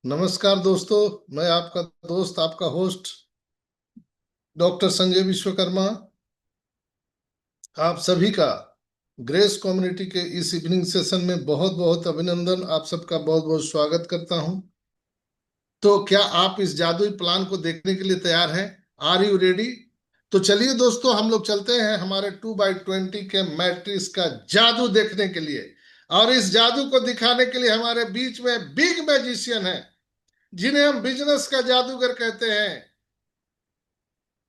नमस्कार दोस्तों। मैं आपका दोस्त, आपका होस्ट डॉक्टर संजय विश्वकर्मा आप सभी का ग्रेस कम्युनिटी के इस इवनिंग सेशन में बहुत बहुत अभिनंदन। आप सबका बहुत बहुत स्वागत करता हूं। तो क्या आप इस जादुई प्लान को देखने के लिए तैयार हैं? Are you ready? तो चलिए दोस्तों, हम लोग चलते हैं हमारे 2x20 के मैट्रिक्स का जादू देखने के लिए। और इस जादू को दिखाने के लिए हमारे बीच में बिग मैजिशियन है, जिन्हें हम बिजनेस का जादूगर कहते हैं।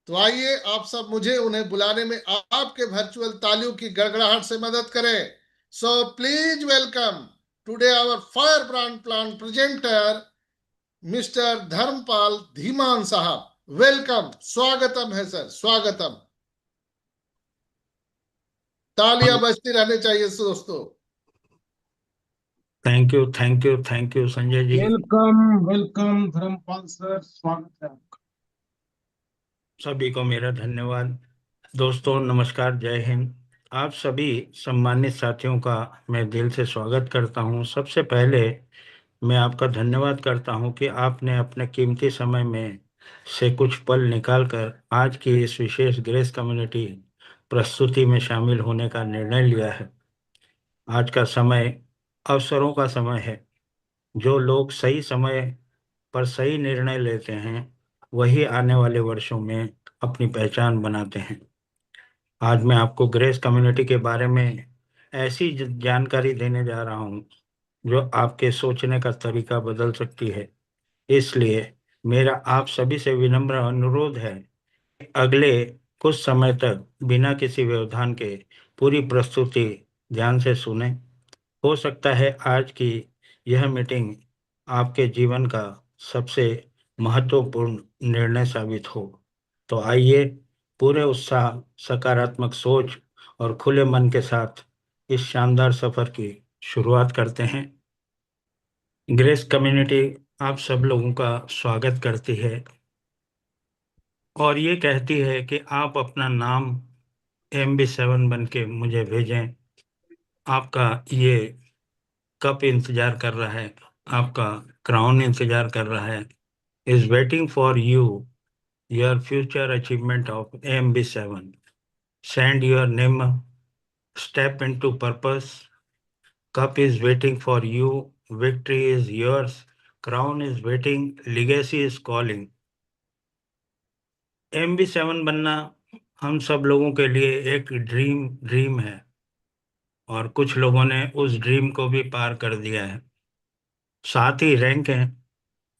तो आइए आप सब मुझे उन्हें बुलाने में आपके वर्चुअल तालियों की गड़गड़ाहट से मदद करें। So please welcome today our firebrand plan presenter mister Dharampal Dhiman साहब। वेलकम, स्वागतम है सर, स्वागतम। तालियां बजती रहनी चाहिए दोस्तों। Thank you, thank you, thank you Sanjay ji. Welcome welcome Dharampal sir, स्वागत है आपका। सभी को मेरा धन्यवाद। दोस्तों नमस्कार, जय हिंद। आप सभी सम्मानित साथियों का मैं दिल से स्वागत करता हूं। सबसे पहले मैं आपका धन्यवाद करता हूं कि आपने अपने कीमती समय में से कुछ पल निकालकर आज की इस विशेष ग्रेस कम्युनिटी प्रस्तुति में शामिल होने का निर्णय लिया है। आज का समय अवसरों का समय है। जो लोग सही समय पर सही निर्णय लेते हैं वही आने वाले वर्षों में अपनी पहचान बनाते हैं। आज मैं आपको ग्रेस कम्युनिटी के बारे में ऐसी जानकारी देने जा रहा हूं जो आपके सोचने का तरीका बदल सकती है। इसलिए मेरा आप सभी से विनम्र अनुरोध है कि अगले कुछ समय तक बिना किसी व्यवधान के पूरी प्रस्तुति ध्यान से सुने। हो सकता है आज की यह मीटिंग आपके जीवन का सबसे महत्वपूर्ण निर्णय साबित हो। तो आइए पूरे उत्साह, सकारात्मक सोच और खुले मन के साथ इस शानदार सफर की शुरुआत करते हैं। ग्रेस कम्युनिटी आप सब लोगों का स्वागत करती है और ये कहती है कि आप अपना नाम MB7 बन के मुझे भेजें। आपका ये कप इंतजार कर रहा है, आपका क्राउन इंतजार कर रहा है। Is waiting for you, your future achievement of MB7। Send your name, step into purpose. Cup is waiting for you, victory is yours, crown is waiting, legacy is calling. MB7 बनना हम सब लोगों के लिए एक ड्रीम ड्रीम है और कुछ लोगों ने उस ड्रीम को भी पार कर दिया है। 7 ही रैंक हैं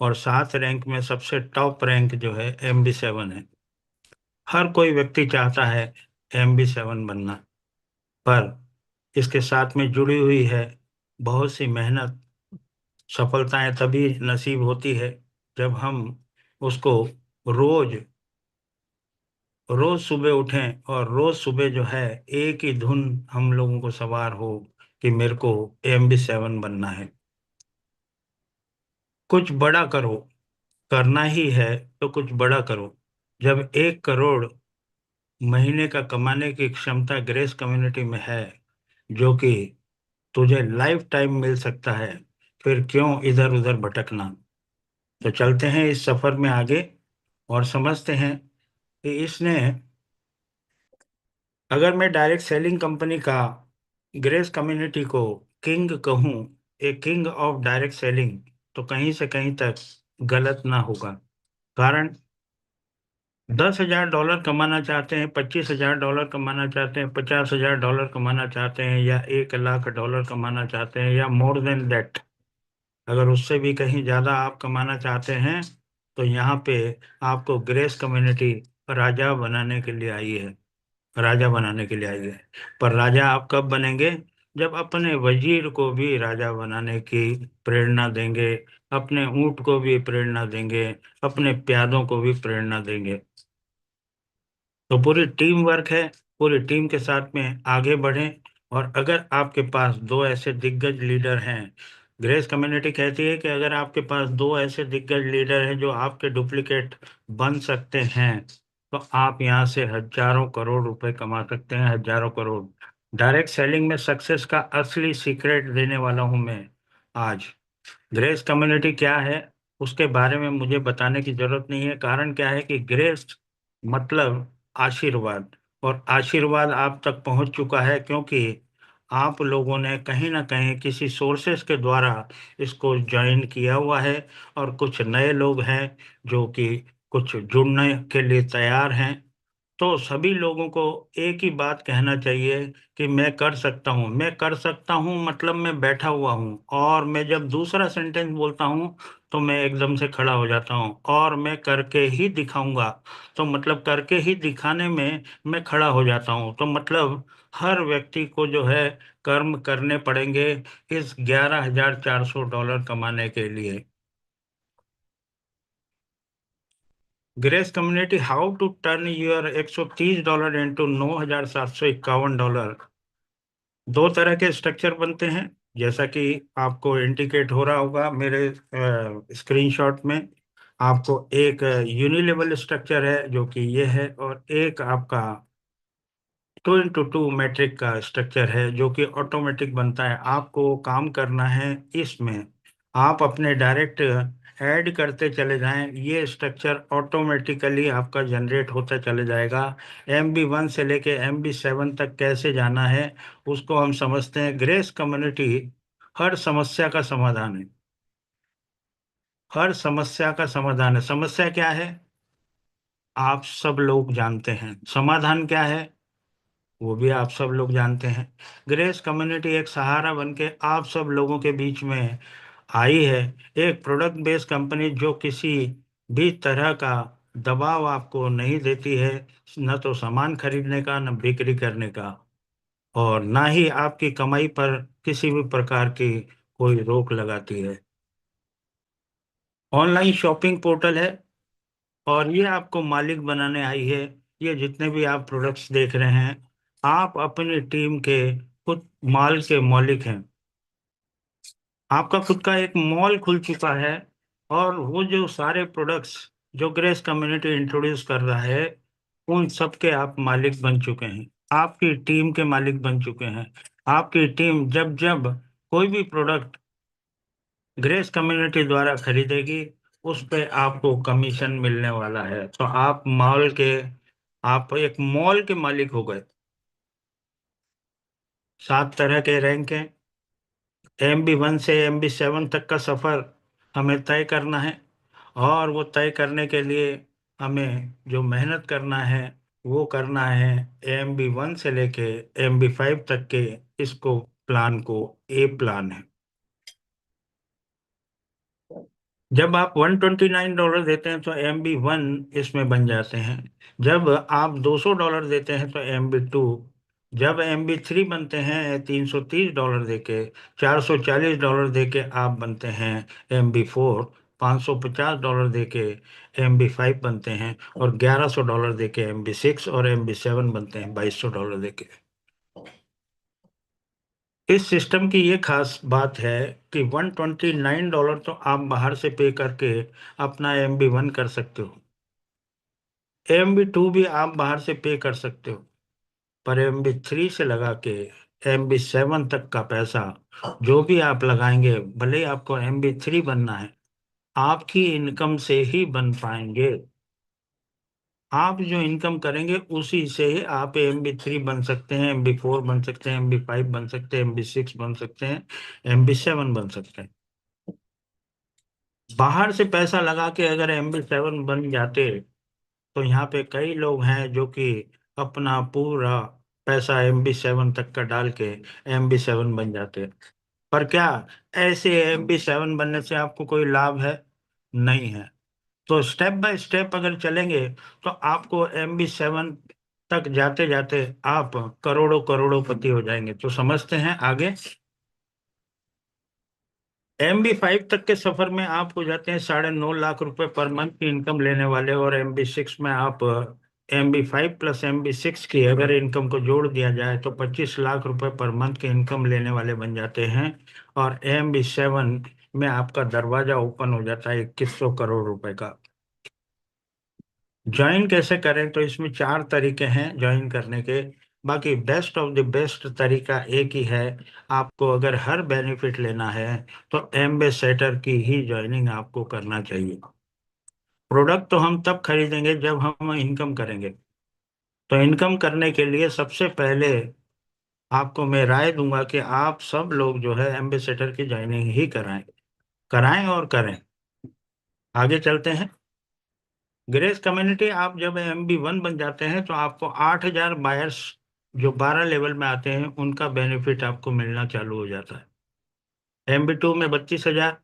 और 7 रैंक में सबसे टॉप रैंक जो है MB7 है। हर कोई व्यक्ति चाहता है MB7 बनना, पर इसके साथ में जुड़ी हुई है बहुत सी मेहनत। सफलताएं तभी नसीब होती है जब हम उसको रोज रोज सुबह उठें और रोज सुबह जो है एक ही धुन हम लोगों को सवार हो कि मेरे को MB7 बनना है। कुछ बड़ा करो, करना ही है तो कुछ बड़ा करो। जब 1 करोड़ महीने का कमाने की क्षमता ग्रेस कम्युनिटी में है, जो कि तुझे लाइफ टाइम मिल सकता है, फिर क्यों इधर उधर भटकना। तो चलते हैं इस सफर में आगे और समझते हैं कि इसने, अगर मैं डायरेक्ट सेलिंग कंपनी का ग्रेस कम्युनिटी को किंग कहूं, a king of direct selling, तो कहीं से कहीं तक गलत ना होगा। कारण $10,000 कमाना चाहते हैं, $25,000 कमाना चाहते हैं, $50,000 कमाना चाहते हैं, या $1,00,000 कमाना चाहते हैं, या मोर देन दैट, अगर उससे भी कहीं ज्यादा आप कमाना चाहते हैं, तो यहाँ पे आपको ग्रेस कम्युनिटी राजा बनाने के लिए आई है। राजा बनाने के लिए आई है। पर राजा आप कब बनेंगे? जब अपने वजीर को भी राजा बनाने की प्रेरणा देंगे, अपने ऊंट को भी प्रेरणा देंगे, अपने प्यादों को भी प्रेरणा देंगे। तो पूरी टीम वर्क है, पूरी टीम के साथ में आगे बढ़ें। और अगर आपके पास 2 ऐसे दिग्गज लीडर हैं, ग्रेस कम्युनिटी कहती है कि अगर आपके पास 2 ऐसे दिग्गज लीडर हैं जो आपके डुप्लीकेट बन सकते हैं, तो आप यहाँ से हजारों करोड़ रुपए कमा सकते हैं, हजारों करोड़। डायरेक्ट सेलिंग में सक्सेस का असली सीक्रेट देने वाला हूं मैं आज। ग्रेस कम्युनिटी क्या है? उसके बारे में मुझे बताने की जरूरत नहीं है। कारण क्या है कि ग्रेस मतलब आशीर्वाद, और आशीर्वाद आप तक पहुंच चुका है क्योंकि आप लोगों ने कहीं ना कहीं किसी सोर्सेस के द्वारा इसको ज्वाइन किया हुआ है, और कुछ नए लोग हैं जो कि कुछ जुड़ने के लिए तैयार हैं। तो सभी लोगों को एक ही बात कहना चाहिए कि मैं कर सकता हूँ। मैं कर सकता हूँ मतलब मैं बैठा हुआ हूँ, और मैं जब दूसरा सेंटेंस बोलता हूँ तो मैं एकदम से खड़ा हो जाता हूँ, और मैं करके ही दिखाऊंगा तो मतलब करके ही दिखाने में मैं खड़ा हो जाता हूँ। तो मतलब हर व्यक्ति को जो है कर्म करने पड़ेंगे इस $11,400 कमाने के लिए। Grace community, how to turn your $130 into $9,751। दो तरह के स्ट्रक्चर बनते हैं, जैसा कि आपको इंडिकेट हो रहा होगा मेरे स्क्रीनशॉट में। आपको एक यूनिलेवल स्ट्रक्चर है जो कि ये है, और एक आपका 2x2 मैट्रिक का स्ट्रक्चर है जो कि ऑटोमेटिक बनता है। आपको काम करना है इसमें, आप अपने डायरेक्ट ऐड करते चले जाएं, ये स्ट्रक्चर ऑटोमेटिकली आपका जनरेट होता चले जाएगा। MB1 से लेके MB7 तक कैसे जाना है उसको हम समझते हैं। ग्रेस कम्युनिटी हर समस्या का समाधान है। हर समस्या का समाधान है। समस्या क्या है आप सब लोग जानते हैं, समाधान क्या है वो भी आप सब लोग जानते हैं। ग्रेस कम्युनिटी एक सहारा बन के आप सब लोगों के बीच में आई है। एक प्रोडक्ट बेस्ड कंपनी जो किसी भी तरह का दबाव आपको नहीं देती है, न तो सामान खरीदने का न बिक्री करने का, और ना ही आपकी कमाई पर किसी भी प्रकार की कोई रोक लगाती है। ऑनलाइन शॉपिंग पोर्टल है, और ये आपको मालिक बनाने आई है। ये जितने भी आप प्रोडक्ट्स देख रहे हैं, आप अपनी टीम के खुद माल के मालिक हैं। आपका खुद का एक मॉल खुल चुका है, और वो जो सारे प्रोडक्ट्स जो ग्रेस कम्युनिटी इंट्रोड्यूस कर रहा है उन सब के आप मालिक बन चुके हैं। आपकी टीम के मालिक बन चुके हैं। आपकी टीम जब जब कोई भी प्रोडक्ट ग्रेस कम्युनिटी द्वारा खरीदेगी उस पे आपको कमीशन मिलने वाला है। तो आप एक मॉल के मालिक हो गए। 7 तरह के रैंक हैं। MB1 से MB7 तक का सफर हमें तय करना है, और वो तय करने के लिए हमें जो मेहनत करना है वो करना है MB1 से लेके MB5 तक के इसको प्लान को ए प्लान है। जब आप $129 देते हैं तो MB1 इसमें बन जाते हैं। जब आप $200 देते हैं तो MB2। जब MB3 बनते हैं $330 देके, $440 देके आप बनते हैं MB4, $550 देके MB5 बनते हैं, और $1,100 देके MB6, और MB7 बनते हैं $2,200 देके। इस सिस्टम की ये खास बात है कि $129 तो आप बाहर से पे करके अपना MB1 कर सकते हो। MB2 भी आप बाहर से पे कर सकते हो, पर MB3 से लगा के MB7 तक का पैसा जो भी आप लगाएंगे, भले ही आपको MB3 बनना है, आपकी इनकम से ही बन पाएंगे। आप जो इनकम करेंगे उसी से ही आप MB3 बन सकते हैं, MB4 बन सकते हैं, MB5 बन सकते हैं, MB6 बन सकते हैं, MB7 बन सकते हैं। बाहर से पैसा लगा के अगर MB7 बन जाते तो यहाँ पे कई लोग हैं जो कि अपना पूरा पैसा MB7 तक का डाल के MB7 बन जाते। पर क्या ऐसे MB7 बनने से आपको कोई लाभ है? नहीं है। तो स्टेप बाय स्टेप अगर चलेंगे तो आपको MB7 तक जाते जाते आप करोड़ों करोड़ों पति हो जाएंगे। तो समझते हैं आगे। MB5 तक के सफर में आप हो जाते हैं 9.5 लाख रुपए पर मंथ की इनकम लेने वाले, और MB6 में आप MB5 प्लस MB6 की अगर इनकम को जोड़ दिया जाए तो 25 लाख रुपए पर मंथ की इनकम लेने वाले बन जाते हैं। और MB7 में आपका दरवाजा ओपन हो जाता है 2100 करोड़ रुपए का। ज्वाइन कैसे करें? तो इसमें 4 तरीके हैं ज्वाइन करने के। बाकी बेस्ट ऑफ द बेस्ट तरीका एक ही है। आपको अगर हर बेनिफिट लेना है तो एम्बेसडर की ही ज्वाइनिंग आपको करना चाहिए। प्रोडक्ट तो हम तब खरीदेंगे जब हम इनकम करेंगे। तो इनकम करने के लिए सबसे पहले आपको मैं राय दूंगा कि आप सब लोग जो है एम्बेसडर की ज्वाइनिंग ही कराएं, कराएं और करें। आगे चलते हैं। ग्रेस कम्युनिटी, आप जब MB1 बन जाते हैं तो आपको 8,000 बायर्स जो 12 लेवल में आते हैं उनका बेनिफिट आपको मिलना चालू हो जाता है। MB2 में 32,000,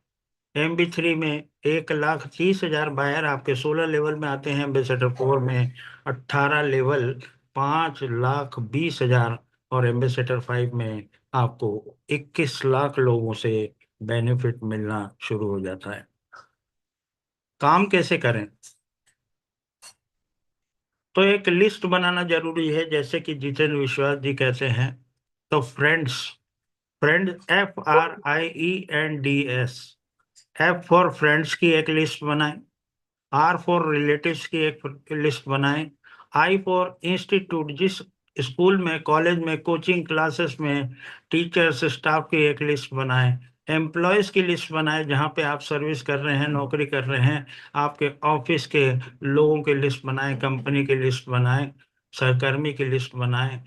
MB3 में 1,30,000 बायर आपके 16 लेवल में आते हैं। एम्बेसडर 4 में 18 लेवल 5,20,000, और एम्बेसडर 5 में आपको 21 लाख लोगों से बेनिफिट मिलना शुरू हो जाता है। काम कैसे करें? तो एक लिस्ट बनाना जरूरी है, जैसे कि जितेंद्र विश्वास जी कहते हैं। तो friends, friend FRIENDS, F for friends की एक लिस्ट बनाएं। R फॉर रिलेटिव्स की एक लिस्ट बनाएं। I फॉर इंस्टीट्यूट, जिस स्कूल में, कॉलेज में, कोचिंग क्लासेस में टीचर्स स्टाफ की एक लिस्ट बनाएं। एम्प्लॉयज की लिस्ट बनाएं, जहां पे आप सर्विस कर रहे हैं, नौकरी कर रहे हैं, आपके ऑफिस के लोगों की लिस्ट बनाएं, कंपनी की लिस्ट बनाएं, सहकर्मी की लिस्ट बनाएं।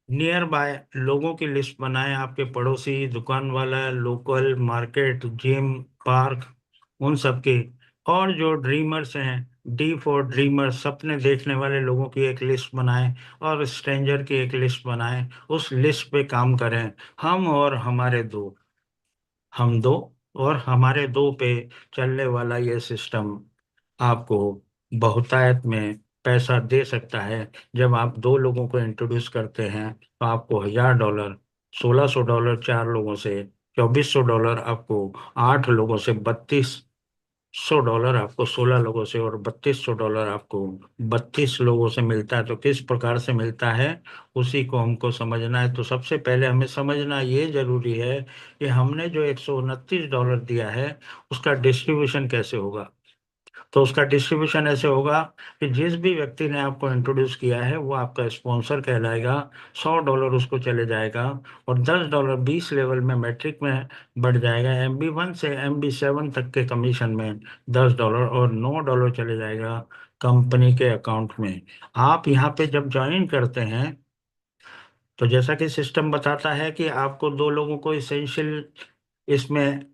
नियर बाय लोगों की लिस्ट बनाएं, आपके पड़ोसी, दुकान वाला, लोकल मार्केट, जिम, पार्क, उन सब की। और जो ड्रीमर्स हैं, D फॉर ड्रीमर्स, सपने देखने वाले लोगों की एक लिस्ट बनाएं, और स्ट्रेंजर की एक लिस्ट बनाएं। उस लिस्ट पे काम करें। हम और हमारे दो, हम दो और हमारे दो पे चलने वाला ये सिस्टम आपको बहुतायत में पैसा दे सकता है। जब आप दो लोगों को इंट्रोड्यूस करते हैं तो आपको $1,000, $1,600 चार लोगों से, $2,400 आपको 8 लोगों से, $3,200 आपको 16 लोगों से, और $3,200 आपको 32 लोगों से मिलता है। तो किस प्रकार से मिलता है उसी को हमको समझना है। तो सबसे पहले हमें समझना ये जरूरी है कि हमने जो $129 दिया है उसका डिस्ट्रीब्यूशन कैसे होगा। तो उसका डिस्ट्रीब्यूशन ऐसे होगा कि जिस भी व्यक्ति ने आपको इंट्रोड्यूस किया है वो आपका स्पॉन्सर कहलाएगा। $100 उसको चले जाएगा, और $10 20 लेवल में मैट्रिक में बढ़ जाएगा। MB1 से MB7 तक के कमीशन में $10, और $9 चले जाएगा कंपनी के अकाउंट में। आप यहाँ पे जब ज्वाइन करते हैं तो जैसा कि सिस्टम बताता है कि आपको दो लोगों को इसेंशियल इसमें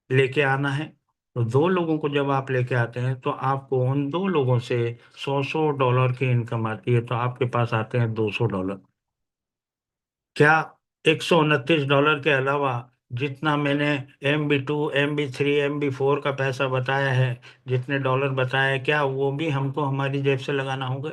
लेके आना है। तो दो लोगों को जब आप लेके आते हैं तो आपको उन दो लोगों से $100 की इनकम आती है, तो आपके पास आते हैं $200। क्या $129 के अलावा जितना मैंने MB2, MB3, MB4 का पैसा बताया है, जितने डॉलर बताया है, क्या वो भी हमको हमारी जेब से लगाना होगा?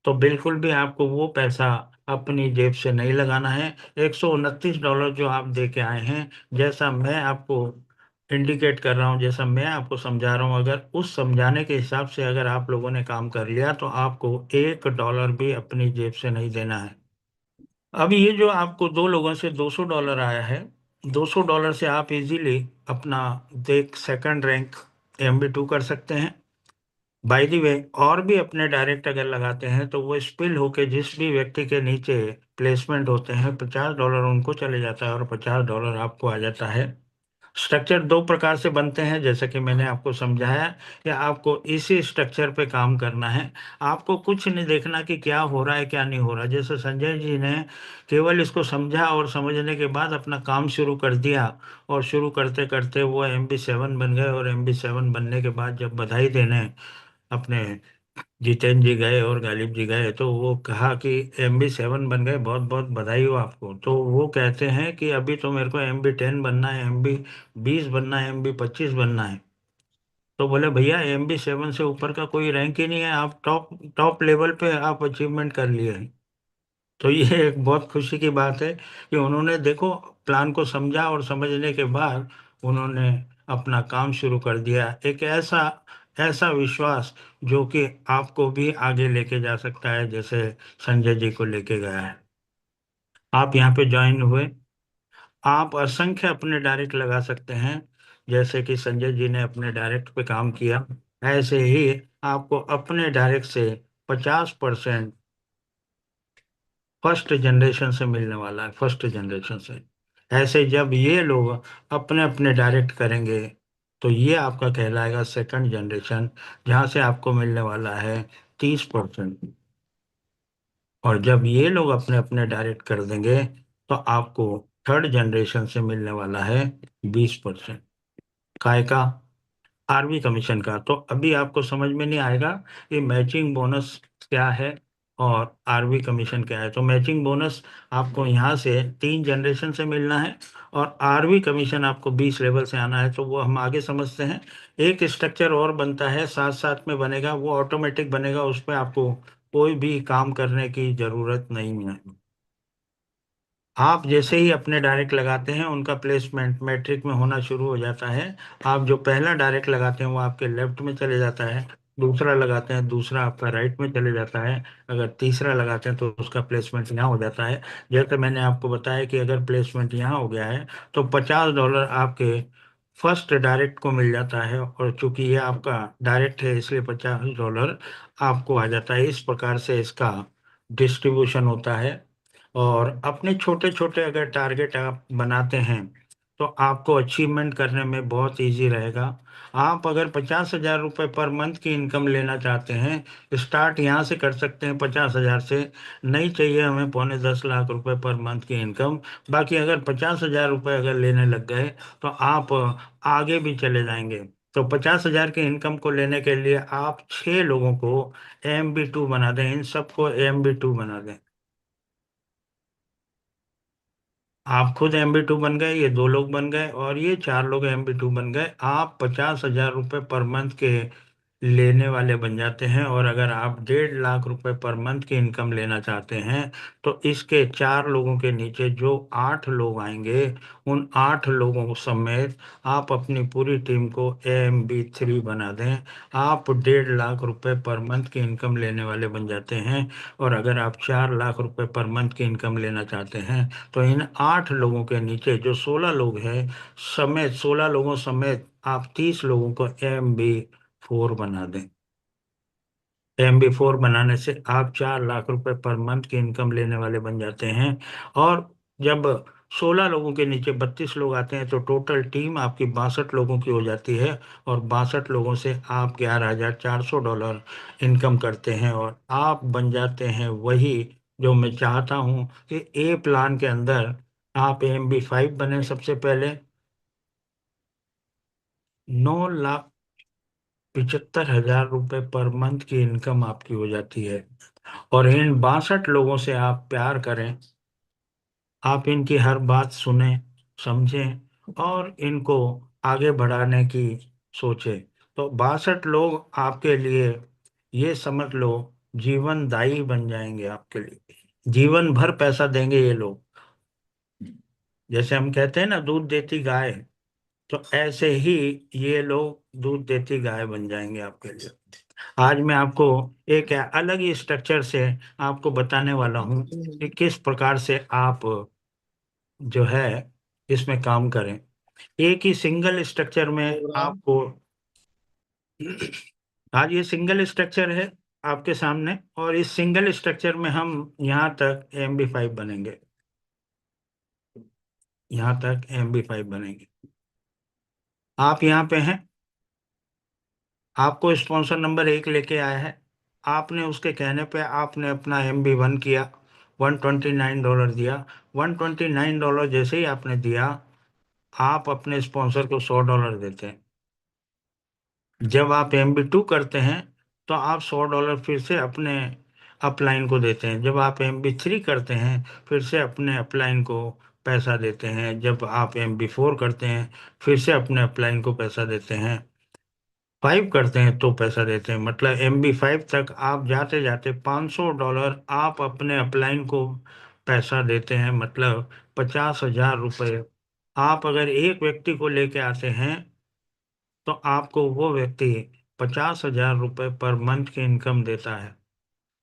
तो बिल्कुल भी आपको वो पैसा अपनी जेब से नहीं लगाना है। $129 जो आप दे के आए हैं, जैसा मैं आपको इंडिकेट कर रहा हूँ, जैसा मैं आपको समझा रहा हूँ, अगर उस समझाने के हिसाब से अगर आप लोगों ने काम कर लिया तो आपको $1 भी अपनी जेब से नहीं देना है। अब ये जो आपको दो लोगों से $200 आया है, $200 से आप इजीली अपना देख सेकंड रैंक MB2 कर सकते हैं। बाय द वे, और भी अपने डायरेक्ट अगर लगाते हैं तो वो स्पिल होके जिस भी व्यक्ति के नीचे प्लेसमेंट होते हैं, $50 उनको चले जाता है और $50 आपको आ जाता है। स्ट्रक्चर दो प्रकार से बनते हैं, जैसे कि मैंने आपको समझाया कि आपको इसी स्ट्रक्चर पे काम करना है। आपको कुछ नहीं देखना कि क्या हो रहा है क्या नहीं हो रहा। जैसे संजय जी ने केवल इसको समझा और समझने के बाद अपना काम शुरू कर दिया, और शुरू करते करते वो MB7 बन गए, और MB7 बनने के बाद जब बधाई देने अपने जितेंद्र जी गए और गालिब जी गए तो वो कहा कि MB7 बन गए, बहुत बहुत बधाई हो आपको। तो वो कहते हैं कि अभी तो मेरे को MB10 बनना है, MB20 बनना है, MB25 बनना है। तो बोले भैया MB7 से ऊपर का कोई रैंक ही नहीं है, आप टॉप टॉप लेवल पे आप अचीवमेंट कर लिए हैं। तो ये एक बहुत खुशी की बात है कि उन्होंने देखो प्लान को समझा, और समझने के बाद उन्होंने अपना काम शुरू कर दिया। एक ऐसा ऐसा विश्वास जो कि आपको भी आगे लेके जा सकता है, जैसे संजय जी को लेके गया है। आप यहाँ पे ज्वाइन हुए, आप असंख्य अपने डायरेक्ट लगा सकते हैं। जैसे कि संजय जी ने अपने डायरेक्ट पे काम किया, ऐसे ही आपको अपने डायरेक्ट से 50% फर्स्ट जनरेशन से मिलने वाला है, फर्स्ट जनरेशन से। ऐसे जब ये लोग अपने अपने डायरेक्ट करेंगे तो ये आपका कहलाएगा सेकंड जनरेशन, जहां से आपको मिलने वाला है 30%। और जब ये लोग अपने अपने डायरेक्ट कर देंगे तो आपको थर्ड जनरेशन से मिलने वाला है 20%। काय का? आरवी कमीशन का। तो अभी आपको समझ में नहीं आएगा कि मैचिंग बोनस क्या है और आरवी कमीशन क्या है। तो मैचिंग बोनस आपको यहाँ से 3 जनरेशन से मिलना है, और आरवी कमीशन आपको 20 लेवल से आना है। तो वो हम आगे समझते हैं। एक स्ट्रक्चर और बनता है, साथ साथ में बनेगा, वो ऑटोमेटिक बनेगा, उस पर आपको कोई भी काम करने की जरूरत नहीं है। आप जैसे ही अपने डायरेक्ट लगाते हैं उनका प्लेसमेंट मैट्रिक में होना शुरू हो जाता है। आप जो पहला डायरेक्ट लगाते हैं वो आपके लेफ्ट में चले जाता है, दूसरा लगाते हैं दूसरा आपका राइट में चले जाता है, अगर तीसरा लगाते हैं तो उसका प्लेसमेंट यहाँ हो जाता है। जैसे मैंने आपको बताया कि अगर प्लेसमेंट यहाँ हो गया है तो $50 आपके फर्स्ट डायरेक्ट को मिल जाता है, और चूंकि ये आपका डायरेक्ट है इसलिए $50 आपको आ जाता है। इस प्रकार से इसका डिस्ट्रीब्यूशन होता है। और अपने छोटे छोटे अगर टारगेट आप बनाते हैं तो आपको अचीवमेंट करने में बहुत इजी रहेगा। आप अगर 50,000 रुपये पर मंथ की इनकम लेना चाहते हैं, स्टार्ट यहाँ से कर सकते हैं 50,000 से। नहीं चाहिए हमें 9.25 लाख रुपए पर मंथ की इनकम। बाकी अगर 50,000 रुपये अगर लेने लग गए तो आप आगे भी चले जाएंगे। तो 50,000 की इनकम को लेने के लिए आप 6 लोगों को AMB2 बना दें, इन सबको AMB2 बना दें। आप खुद MB2 बन गए, ये 2 लोग बन गए, और ये 4 लोग MB2 बन गए। आप 50,000 रुपये पर मंथ के लेने वाले बन जाते हैं। और अगर आप 1.5 लाख रुपए पर मंथ की इनकम लेना चाहते हैं तो इसके 4 लोगों के नीचे जो 8 लोग आएंगे, उन 8 लोगों समेत आप अपनी पूरी टीम को AMB3 बना दें। आप 1.5 लाख रुपए पर मंथ की इनकम लेने वाले बन जाते हैं। और अगर आप 4 लाख रुपए पर मंथ की इनकम लेना चाहते हैं तो इन 8 लोगों के नीचे जो 16 लोग हैं समेत, 16 लोगों समेत आप 30 लोगों को AMB4 बना दें। MB4 बनाने से आप 4 लाख रुपए पर मंथ की इनकम लेने वाले बन जाते हैं। और जब 16 लोगों के नीचे 32 लोग आते हैं तो टोटल टीम आपकी 62 लोगों की हो जाती है। और 62 लोगों से आप $11,400 इनकम करते हैं, और आप बन जाते हैं वही जो मैं चाहता हूं कि ए प्लान के अंदर आप AMB5 बने सबसे पहले। 9,75,000 रुपये पर मंथ की इनकम आपकी हो जाती है। और इन 62 लोगों से आप प्यार करें, आप इनकी हर बात सुने, समझें और इनको आगे बढ़ाने की सोचें। तो 62 लोग आपके लिए, ये समझ लो, जीवनदायी बन जाएंगे आपके लिए। जीवन भर पैसा देंगे ये लोग। जैसे हम कहते हैं ना, दूध देती गाय, तो ऐसे ही ये लोग दूध देती गाय बन जाएंगे आपके लिए। आज मैं आपको एक अलग ही स्ट्रक्चर से आपको बताने वाला हूं कि किस प्रकार से आप जो है इसमें काम करें। एक ही सिंगल स्ट्रक्चर में प्रोग्राम। आपको, आज ये सिंगल स्ट्रक्चर है आपके सामने, और इस सिंगल स्ट्रक्चर में हम यहाँ तक MB5 बनेंगे, यहाँ तक MB5 बनेंगे। आप यहाँ पे हैं, आपको स्पॉन्सर नंबर 1 लेके आया है, आपने उसके कहने पे आपने अपना MB1 किया, $129 दिया। $129 जैसे ही आपने दिया, आप अपने स्पॉन्सर को $100 देते हैं। जब आप MB2 करते हैं तो आप $100 फिर से अपने अपलाइन को देते हैं। जब आप MB3 करते हैं फिर से अपने अपलाइन को पैसा देते हैं। जब आप MB4 करते हैं फिर से अपने अपलाइन को पैसा देते हैं। 5 करते हैं तो पैसा देते हैं। मतलब MB5 तक आप जाते जाते $500 आप अपने अपलाइन को पैसा देते हैं। मतलब 50,000 रुपये आप अगर एक व्यक्ति को लेके आते हैं तो आपको वो व्यक्ति 50,000 रुपये पर मंथ की इनकम देता है।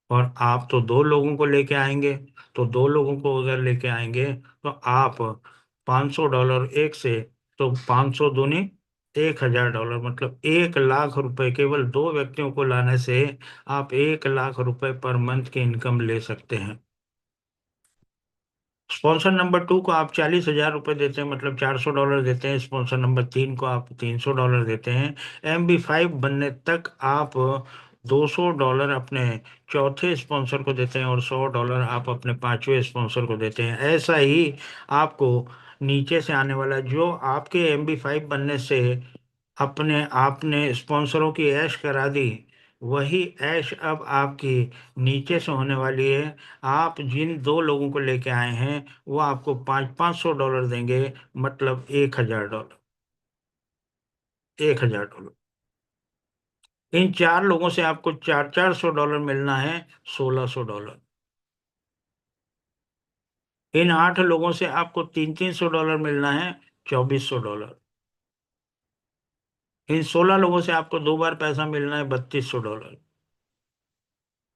और आप तो 2 लोगों को लेके आएंगे, तो 2 लोगों को अगर लेके आएंगे तो आप $500 एक से, तो 500 दूनी $1,000, मतलब 1 लाख रुपए केवल 2 व्यक्तियों को लाने से आप 1 लाख रुपए पर मंथ की इनकम ले सकते हैं। स्पॉन्सर नंबर 2 को आप 40,000 रुपये देते हैं, मतलब $400 देते हैं। स्पॉन्सर नंबर 3 को आप $300 देते हैं। MB5 बनने तक आप $200 अपने चौथे स्पॉन्सर को देते हैं और $100 आप अपने पांचवें स्पॉन्सर को देते हैं। ऐसा ही आपको नीचे से आने वाला, जो आपके MB5 बनने से अपने आपने स्पॉन्सरों की ऐश करा दी, वही ऐश अब आपकी नीचे से होने वाली है। आप जिन 2 लोगों को लेके आए हैं वो आपको 500-500 डॉलर देंगे, मतलब $1,000। $1,000। इन 4 लोगों से आपको 400-400 डॉलर मिलना है, $1,600। इन 8 लोगों से आपको 300-300 डॉलर मिलना है, $2,400। इन 16 लोगों से आपको 2 बार पैसा मिलना है, $3,200।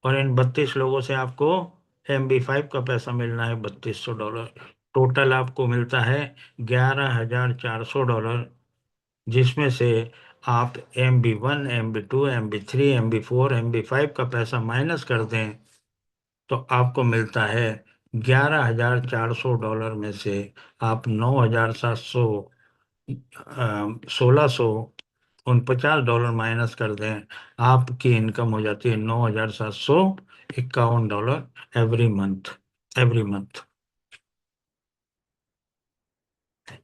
और इन 32 लोगों से आपको MB5 का पैसा मिलना है, $3,200। टोटल आपको मिलता है $11,400, जिसमें से आप MB1, MB2, MB3, MB4, MB5 का पैसा माइनस कर दें तो आपको मिलता है $11,400 में से आप 1649 माइनस कर दें, आपकी इनकम हो जाती है $9,751 एवरी मंथ।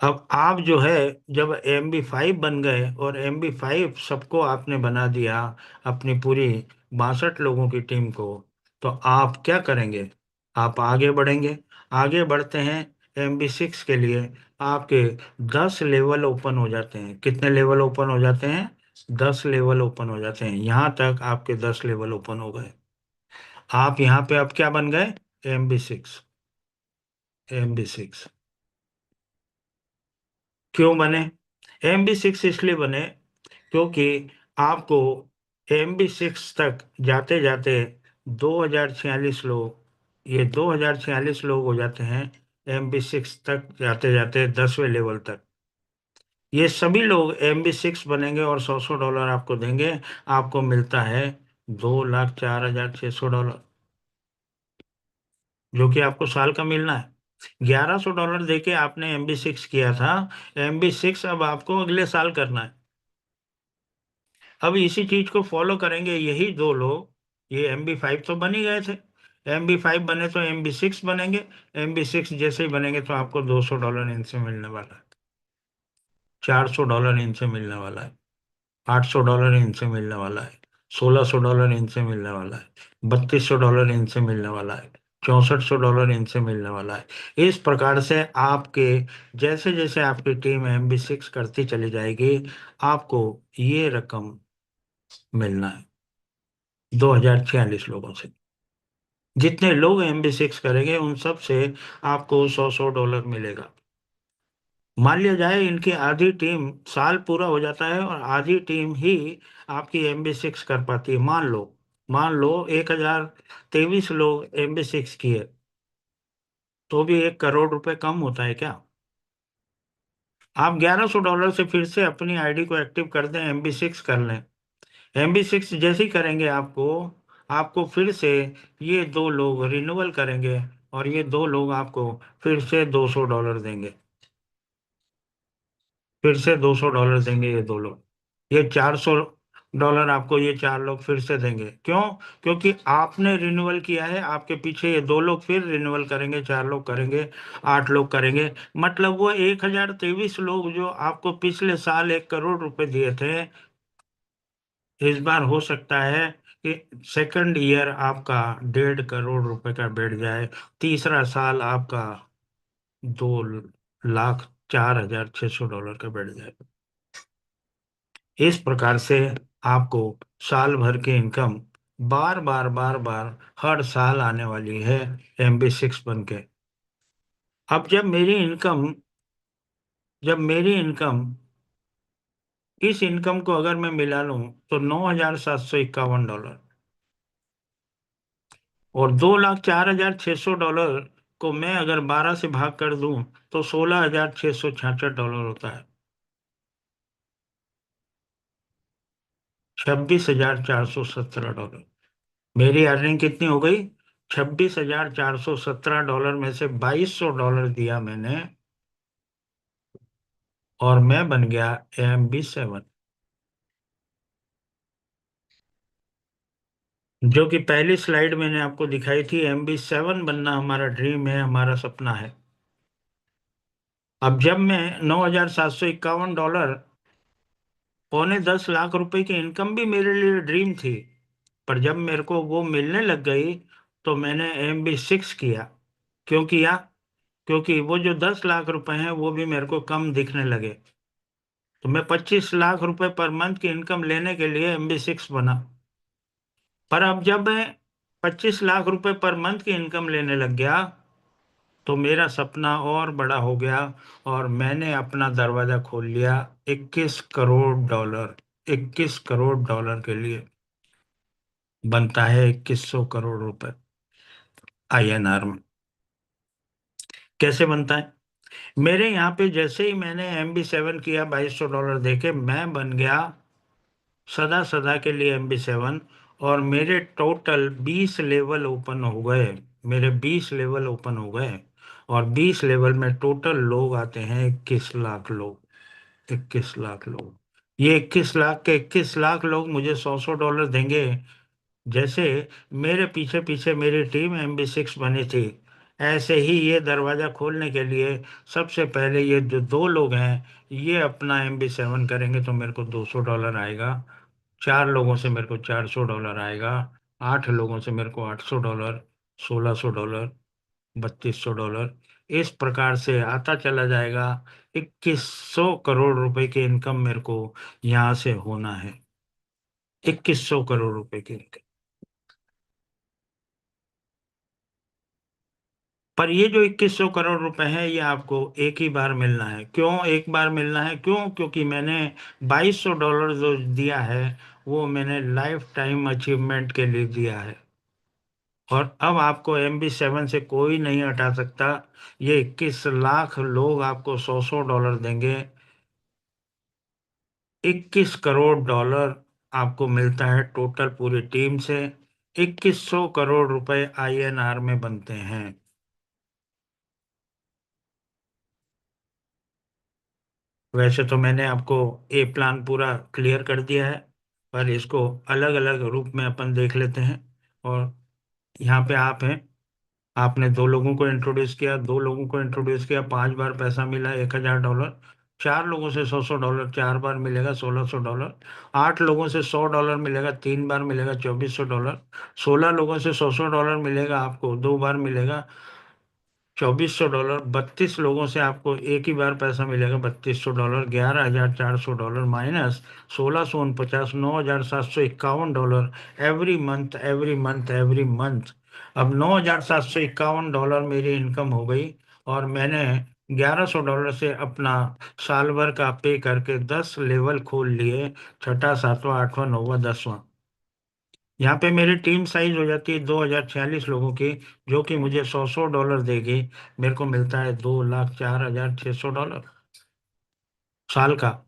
अब आप जो है, जब MB5 बन गए और MB5 सबको आपने बना दिया, अपनी पूरी 62 लोगों की टीम को, तो आप क्या करेंगे? आप आगे बढ़ेंगे। आगे बढ़ते हैं MB6 के लिए। आपके 10 लेवल ओपन हो जाते हैं। कितने लेवल ओपन हो जाते हैं? 10 लेवल ओपन हो जाते हैं। यहाँ तक आपके 10 लेवल ओपन हो गए। आप यहाँ पे अब क्या बन गए? MB6। MB6 क्यों बने? MB6 इसलिए बने क्योंकि आपको MB6 तक जाते जाते 2046 लोग, ये 2046 लोग हो जाते हैं MB6 तक जाते जाते 10वें लेवल तक। ये सभी लोग MB6 बनेंगे और $100 आपको देंगे। आपको मिलता है $2,04,600, जो कि आपको साल का मिलना है। $1,100 देके आपने MB6 किया था। MB6 अब आपको अगले साल करना है। अब इसी चीज को फॉलो करेंगे यही 2 लोग। ये MB5 तो बन ही गए थे, MB5 बने तो MB6 बनेंगे। MB6 जैसे ही बनेंगे तो आपको $200 इनसे मिलने वाला है, $400 इनसे मिलने वाला है, $800 इनसे मिलने वाला है, $1,600 इनसे मिलने वाला है, $3,200 इनसे मिलने वाला है, $6,400 इनसे मिलने वाला है। इस प्रकार से आपके जैसे जैसे आपकी टीम MB6 करती चली जाएगी, आपको ये रकम मिलना है 2046 लोगों से। जितने लोग MB6 करेंगे उन सब से आपको $100 मिलेगा। मान लिया जाए इनकी आधी टीम, साल पूरा हो जाता है और आधी टीम ही आपकी MB6 कर पाती है। मान लो 1,023 लोग MB6 किए, तो भी $1 करोड़ कम होता है क्या? आप $1,100 से फिर से अपनी आईडी को एक्टिव कर दें, MB6 कर लें। MB6 जैसे ही करेंगे, आपको आपको फिर से ये 2 लोग रिन्यूअल करेंगे और ये 2 लोग आपको फिर से $200 देंगे। फिर से $200 देंगे ये 2 लोग। ये $400 आपको ये 4 लोग फिर से देंगे। क्यों? क्योंकि आपने रिन्यूअल किया है। आपके पीछे ये 2 लोग फिर रिन्यूअल करेंगे, 4 लोग करेंगे, 8 लोग करेंगे। मतलब वो 1,023 लोग जो आपको पिछले साल $1 करोड़ दिए थे, इस बार हो सकता है कि सेकंड ईयर आपका $1.5 करोड़ का बैठ जाए, तीसरा साल आपका 2,04,600 का बैठ जाए। इस प्रकार से आपको साल भर की इनकम बार बार बार बार हर साल आने वाली है MB6 बन के। अब जब मेरी इनकम इस इनकम को अगर मैं मिला लूं तो $9,751, और $2,04,600 को मैं अगर 12 से भाग कर दूं तो $16,666 होता है। $26,417। मेरी अर्निंग कितनी हो गई? $26,417 में से $2,200 दिया मैंने, और मैं बन गया AMB7। जो कि पहली स्लाइड मैंने आपको दिखाई थी, AMB7 बनना हमारा ड्रीम है, हमारा सपना है। अब जब मैं $9,751, $9.10 लाख की इनकम भी मेरे लिए ड्रीम थी, पर जब मेरे को वो मिलने लग गई तो मैंने AMB6 किया। क्यों किया? क्योंकि वो जो 10 लाख रुपए हैं वो भी मेरे को कम दिखने लगे। तो मैं 25 लाख रुपए पर मंथ की इनकम लेने के लिए MB6 बना। पर अब जब मैं 25 लाख रुपए पर मंथ की इनकम लेने लग गया तो मेरा सपना और बड़ा हो गया, और मैंने अपना दरवाजा खोल लिया $21 करोड़। $21 करोड़ के लिए बनता है 2100 करोड़ INR में। कैसे बनता है? मेरे यहाँ पे जैसे ही मैंने MB7 किया, $2,200 देके मैं बन गया सदा सदा के लिए MB7। और मेरे टोटल 20 लेवल ओपन हो गए। मेरे 20 लेवल ओपन हो गए, और 20 लेवल में टोटल लोग आते हैं 21 लाख लोग। 21 लाख लोग। ये 21 लाख के 21 लाख लोग मुझे $100 देंगे। जैसे मेरे पीछे पीछे मेरी टीम MB6 बनी थी, ऐसे ही ये दरवाजा खोलने के लिए सबसे पहले ये जो दो लोग हैं ये अपना MB7 करेंगे तो मेरे को $200 आएगा। 4 लोगों से मेरे को $400 आएगा। 8 लोगों से मेरे को $800, $1,600, $3,200, इस प्रकार से आता चला जाएगा। 2100 करोड़ की इनकम मेरे को यहाँ से होना है। 2100 करोड़ की इनकम। पर ये जो 2100 करोड़ हैं ये आपको एक ही बार मिलना है। क्यों एक बार मिलना है? क्यों? क्योंकि मैंने $2,200 जो दिया है वो मैंने लाइफ टाइम अचीवमेंट के लिए दिया है, और अब आपको MB7 से कोई नहीं हटा सकता। ये 21 लाख लोग आपको $100 देंगे। $21 करोड़ आपको मिलता है टोटल पूरी टीम से। 2100 करोड़ INR में बनते हैं। वैसे तो मैंने आपको ए प्लान पूरा क्लियर कर दिया है, पर इसको अलग अलग रूप में अपन देख लेते हैं। और यहाँ पे आप हैं, आपने 2 लोगों को इंट्रोड्यूस किया, 2 लोगों को इंट्रोड्यूस किया, 5 बार पैसा मिला $1,000। 4 लोगों से $100, 4 बार मिलेगा $1,600। 8 लोगों से $100 मिलेगा, 3 बार मिलेगा $2,400। 16 लोगों से $100 मिलेगा, आपको 2 बार मिलेगा $2,400। 32 लोगों से आपको एक ही बार पैसा मिलेगा $3,200। $11,400 minus 1,649, $9,751 every month, every month, every month. अब $9,751 मेरी इनकम हो गई, और मैंने $1,100 से अपना साल भर का पे करके 10 लेवल खोल लिए। छठा, सातवां, आठवां, नौवां, 10वां। यहाँ पे मेरी टीम साइज हो जाती है 2,046 लोगों की, जो कि मुझे $100 देगी। मेरे को मिलता है $2,04,600 साल का।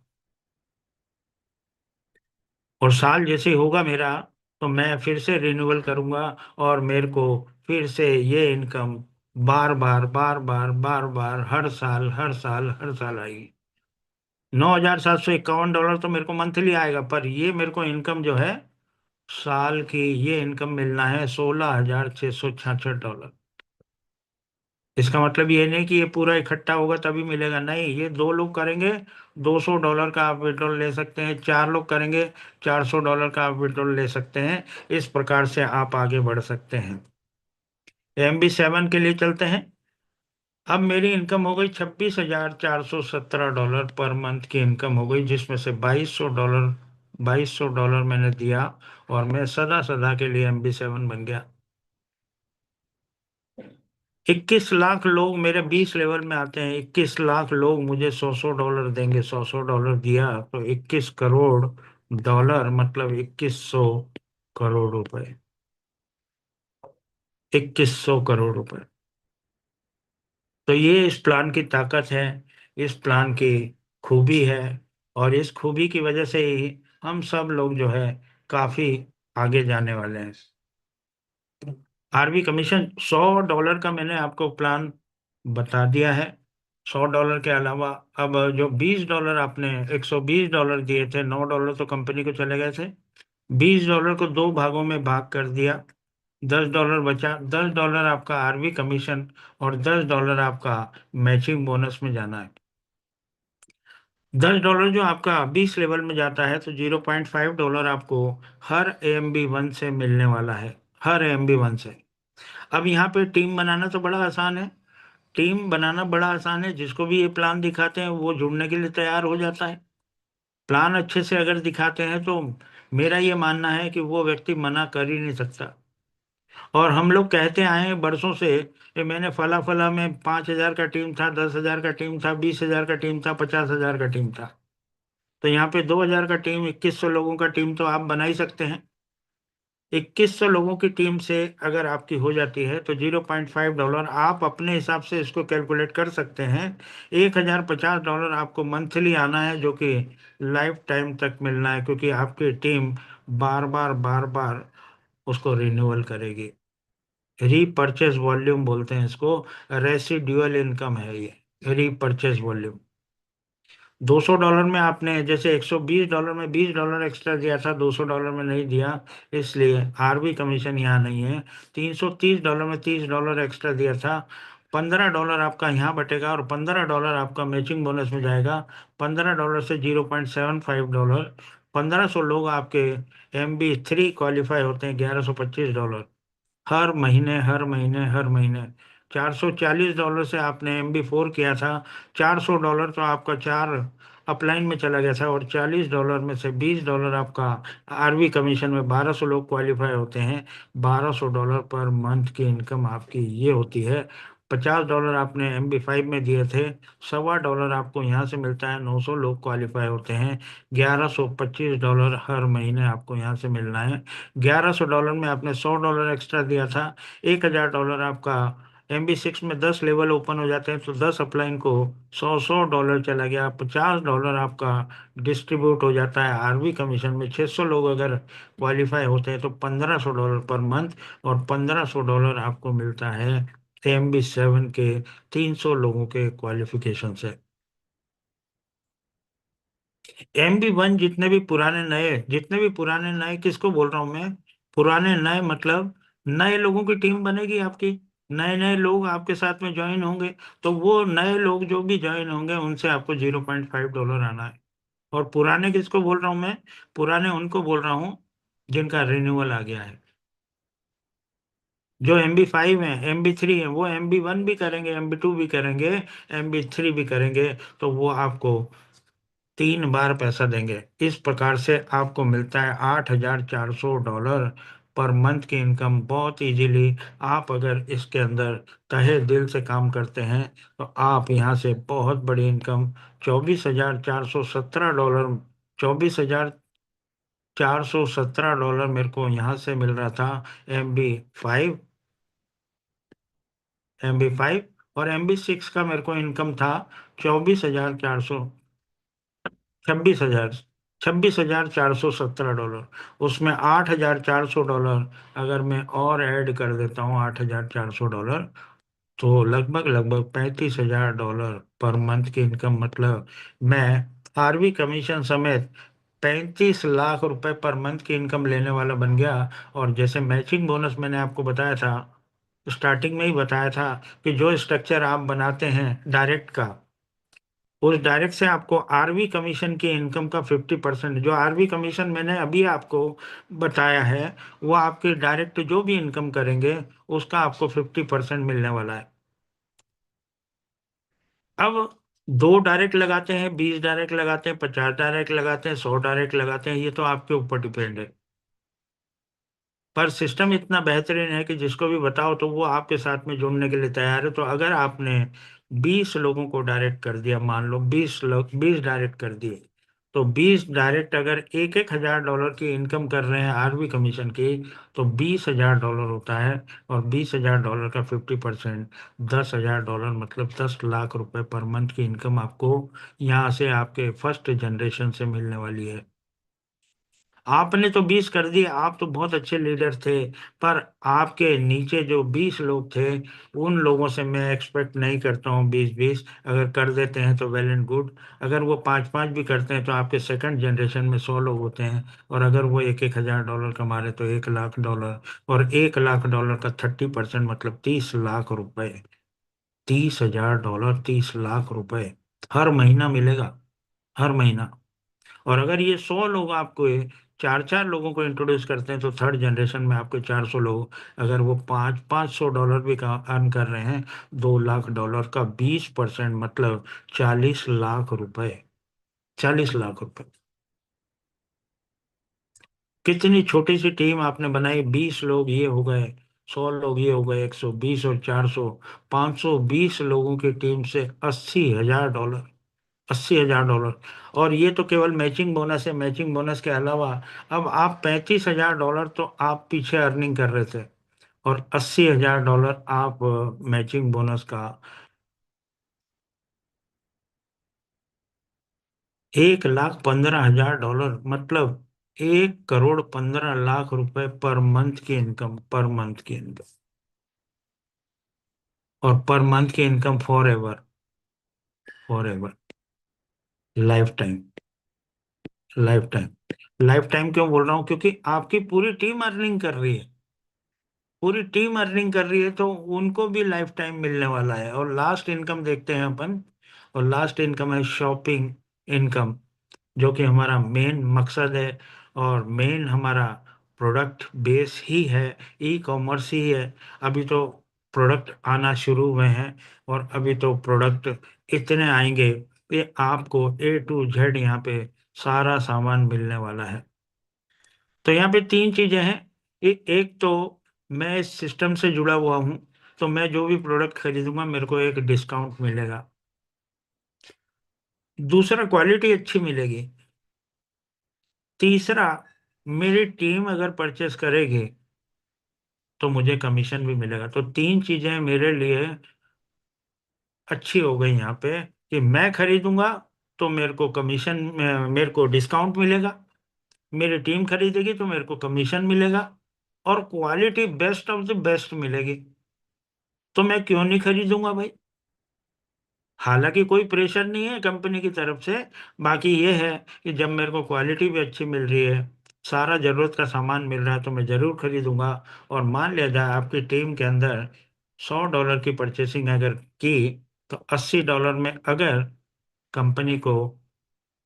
और साल जैसे ही होगा मेरा, तो मैं फिर से रिन्यूअल करूंगा, और मेरे को फिर से ये इनकम बार बार बार बार बार बार हर साल हर साल हर साल आएगी। $9,751 तो मेरे को मंथली आएगा, पर ये मेरे को इनकम जो है साल की, ये इनकम मिलना है $16,666। इसका मतलब ये नहीं कि ये पूरा इकट्ठा होगा तभी मिलेगा, नहीं, ये 2 लोग करेंगे, $200 का आप विड्रॉल ले सकते हैं। 4 लोग करेंगे, $400 का आप विड्रॉल ले सकते हैं। इस प्रकार से आप आगे बढ़ सकते हैं। MB7 के लिए चलते हैं। अब मेरी इनकम हो गई $26,417 पर मंथ की इनकम हो गई, जिसमें से $2,200 मैंने दिया, और मैं सदा सदा के लिए MB7 बन गया। 21 लाख लोग मेरे 20 लेवल में आते हैं। 21 लाख लोग मुझे $100 देंगे। $100 दिया तो $21 करोड़, मतलब 2100 करोड़। 2100 करोड़। तो ये इस प्लान की ताकत है, इस प्लान की खूबी है, और इस खूबी की वजह से ही हम सब लोग जो है काफी आगे जाने वाले हैं। आरवी कमीशन $100 का मैंने आपको प्लान बता दिया है। $100 के अलावा अब जो $20 आपने $120 दिए थे, $9 तो कंपनी को चले गए थे, $20 को दो भागों में भाग कर दिया, $10 बचा। $10 आपका आरवी कमीशन और $10 आपका मैचिंग बोनस में जाना है। $10 जो आपका 20 लेवल में जाता है तो $0.5 आपको हर AMB1 से मिलने वाला है, हर AMB1 से। अब यहाँ पे टीम बनाना तो बड़ा आसान है, टीम बनाना बड़ा आसान है। जिसको भी ये प्लान दिखाते हैं वो जुड़ने के लिए तैयार हो जाता है। प्लान अच्छे से अगर दिखाते हैं तो मेरा ये मानना है कि वो व्यक्ति मना कर ही नहीं सकता। और हम लोग कहते आए हैं बरसों से कि मैंने फला फला में 5,000 का टीम था, 10,000 का टीम था, 20,000 का टीम था, 50,000 का टीम था। तो यहाँ पे 2,000 का टीम, 2,100 लोगों का टीम तो आप बना ही सकते हैं। 2,100 लोगों की टीम से अगर आपकी हो जाती है तो $0.5 आप अपने हिसाब से इसको कैलकुलेट कर सकते हैं। $1,050 आपको मंथली आना है, जो कि लाइफ टाइम तक मिलना है, क्योंकि आपकी टीम बार बार उसको रिन्यूअल करेगी। रीपरचेज वॉल्यूम बोलते हैं इसको, रेसिड्यूअल इनकम है ये, रीपरचेज वॉल्यूम। $200 में आपने जैसे $120 में $20 एक्स्ट्रा दिया था, $200 में नहीं दिया, इसलिए आरबी कमीशन यहाँ नहीं है। $330 में $30 एक्स्ट्रा दिया था, $15 आपका यहाँ बटेगा और $15 आपका मैचिंग बोनस में जाएगा। $15 से $0.75, 1,500 लोग आपके MB3 क्वालिफाई होते हैं, $1,125 हर महीने हर महीने हर महीने। $440 से आपने MB4 किया था, $400 तो आपका चार अपलाइन में चला गया था, और $40 में से $20 आपका आरवी कमीशन में 1,200 लोग क्वालिफाई होते हैं। $1,200 पर मंथ की इनकम आपकी ये होती है। $50 आपने MB5 में दिए थे, $1.25 आपको यहाँ से मिलता है, 900 लोग क्वालिफाई होते हैं। $1,125 हर महीने आपको यहाँ से मिलना है। $1,100 में आपने $100 एक्स्ट्रा दिया था, $1,000 आपका MB6 में 10 लेवल ओपन हो जाते हैं तो 10 अपलाइन को $100 चला गया। $50 आपका डिस्ट्रीब्यूट हो जाता है आरवी कमीशन में। 600 लोग अगर क्वालिफाई होते हैं तो $1,500 पर मंथ, और $1,500 आपको मिलता है MB7 के 300 लोगों के क्वालिफिकेशन से। MB1 जितने भी पुराने नए किसको बोल रहा हूं मैं? पुराने नए मतलब नए लोगों की टीम बनेगी आपकी, नए नए लोग आपके साथ में ज्वाइन होंगे, तो वो नए लोग जो भी ज्वाइन होंगे उनसे आपको $0.5 आना है। और पुराने किसको बोल रहा हूं मैं? पुराने उनको बोल रहा हूं जिनका रिन्यूअल आ गया है। जो MB5 है, MB3 है, वो MB1 भी करेंगे, MB2 भी करेंगे, MB3 भी करेंगे, तो वो आपको 3 बार पैसा देंगे। इस प्रकार से आपको मिलता है $8,400 पर मंथ की इनकम बहुत इजीली। आप अगर इसके अंदर तहे दिल से काम करते हैं तो आप यहाँ से बहुत बड़ी इनकम, $24,417, $24,417 मेरे को यहाँ से मिल रहा था। MB5 और MB6 का मेरे को इनकम था 24,400, 26,000, $26,417। उसमें $8,400 अगर मैं और ऐड कर देता हूँ, $8,400, तो लगभग लगभग $35,000 पर मंथ की इनकम। मतलब मैं आरवी कमीशन समेत 35 लाख रुपए पर मंथ की इनकम लेने वाला बन गया। और जैसे मैचिंग बोनस मैंने आपको बताया था, स्टार्टिंग में ही बताया था कि जो स्ट्रक्चर आप बनाते हैं डायरेक्ट का, उस डायरेक्ट से आपको आरवी कमीशन की इनकम का 50%, जो आरवी कमीशन मैंने अभी आपको बताया है, वो आपके डायरेक्ट जो भी इनकम करेंगे उसका आपको 50% मिलने वाला है। अब 2 डायरेक्ट लगाते हैं, 20 डायरेक्ट लगाते हैं, 50 डायरेक्ट लगाते हैं, 100 डायरेक्ट लगाते हैं, ये तो आपके ऊपर डिपेंड है। पर सिस्टम इतना बेहतरीन है कि जिसको भी बताओ तो वो आपके साथ में जुड़ने के लिए तैयार है। तो अगर आपने 20 लोगों को डायरेक्ट कर दिया, मान लो 20 लोग 20 डायरेक्ट कर दिए, तो 20 डायरेक्ट अगर $1,000 की इनकम कर रहे हैं आरवी कमीशन की, तो $20,000 होता है। और $20,000 का 50% $10,000, मतलब 10 लाख रुपए पर मंथ की इनकम आपको यहाँ से आपके फर्स्ट जनरेशन से मिलने वाली है। आपने तो 20 कर दिए, आप तो बहुत अच्छे लीडर थे, पर आपके नीचे जो 20 लोग थे, उन लोगों से मैं एक्सपेक्ट नहीं करता हूँ 20-20। अगर कर देते हैं तो वेल एंड गुड। अगर वो 5-5 भी करते हैं तो आपके सेकंड जनरेशन में 100 लोग होते हैं, और अगर वो 1-1 हजार डॉलर कमा रहे तो 1 लाख डॉलर, और 1 लाख डॉलर का 30% मतलब 30 लाख रुपए। 30 हजार डॉलर, 30 लाख रुपए हर महीना मिलेगा, हर महीना। और अगर ये 100 लोग आपको 4-4 लोगों को इंट्रोड्यूस करते हैं तो थर्ड जनरेशन में आपके 400 लोग, अगर वो 500 डॉलर भी अर्न कर रहे हैं, 2 लाख डॉलर का 20% मतलब 40 लाख रुपए। 40 लाख रुपए। कितनी छोटी सी टीम आपने बनाई, 20 लोग ये हो गए, 100 लोग ये हो गए, 120 और 400, 520 लोगों की टीम से 80 हजार डॉलर। 80 हजार डॉलर। और ये तो केवल मैचिंग बोनस है, मैचिंग बोनस के अलावा अब आप 35 हजार डॉलर तो आप पीछे अर्निंग कर रहे थे, और 80 हजार डॉलर आप मैचिंग बोनस का। 1,15,000 डॉलर मतलब 1,15,00,000 रुपए पर मंथ की इनकम, पर मंथ की इनकम। और पर मंथ की income for ever, for ever, life time. Life time. Life time क्यों बोल रहा हूँ, क्योंकि आपकी पूरी टीम अर्निंग कर रही है, पूरी टीम अर्निंग कर रही है, तो उनको भी लाइफ टाइम मिलने वाला है। और लास्ट इनकम देखते हैं अपन, और लास्ट इनकम है शॉपिंग इनकम, जो कि हमारा मेन मकसद है, और मेन हमारा प्रोडक्ट बेस ही है, ई कॉमर्स ही है। अभी तो प्रोडक्ट आना शुरू हुए हैं, और अभी तो प्रोडक्ट इतने आएंगे कि आपको A to Z यहाँ पे सारा सामान मिलने वाला है। तो यहाँ पे 3 चीजें हैं। एक तो मैं इस सिस्टम से जुड़ा हुआ हूँ, तो मैं जो भी प्रोडक्ट खरीदूंगा मेरे को एक डिस्काउंट मिलेगा। दूसरा, क्वालिटी अच्छी मिलेगी। तीसरा, मेरी टीम अगर परचेस करेगी तो मुझे कमीशन भी मिलेगा। तो 3 चीजें मेरे लिए अच्छी हो गई यहाँ पे, कि मैं खरीदूंगा तो मेरे को कमीशन, मेरे को डिस्काउंट मिलेगा, मेरी टीम खरीदेगी तो मेरे को कमीशन मिलेगा, और quality best of the best मिलेगी। तो मैं क्यों नहीं खरीदूंगा भाई। हालांकि कोई प्रेशर नहीं है कंपनी की तरफ से, बाकी ये है कि जब मेरे को क्वालिटी भी अच्छी मिल रही है, सारा जरूरत का सामान मिल रहा है, तो मैं जरूर खरीदूंगा। और मान लिया जाए आपकी टीम के अंदर 100 डॉलर की परचेसिंग अगर की, तो 80 डॉलर में अगर कंपनी को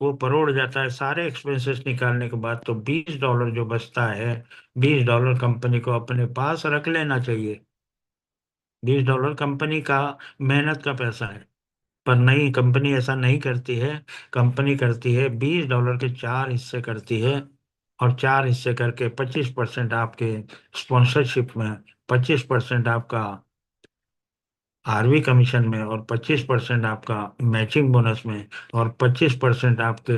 वो परोड़ जाता है सारे एक्सपेंसेस निकालने के बाद, तो 20 डॉलर जो बचता है, 20 डॉलर कंपनी को अपने पास रख लेना चाहिए। 20 डॉलर कंपनी का मेहनत का पैसा है। पर नहीं, कंपनी ऐसा नहीं करती है। कंपनी करती है 20 डॉलर के 4 हिस्से करती है, और 4 हिस्से करके 25% आपके स्पॉन्सरशिप में, 25% आपका आरवी कमीशन में, और 25% आपका मैचिंग बोनस में, और 25% आपके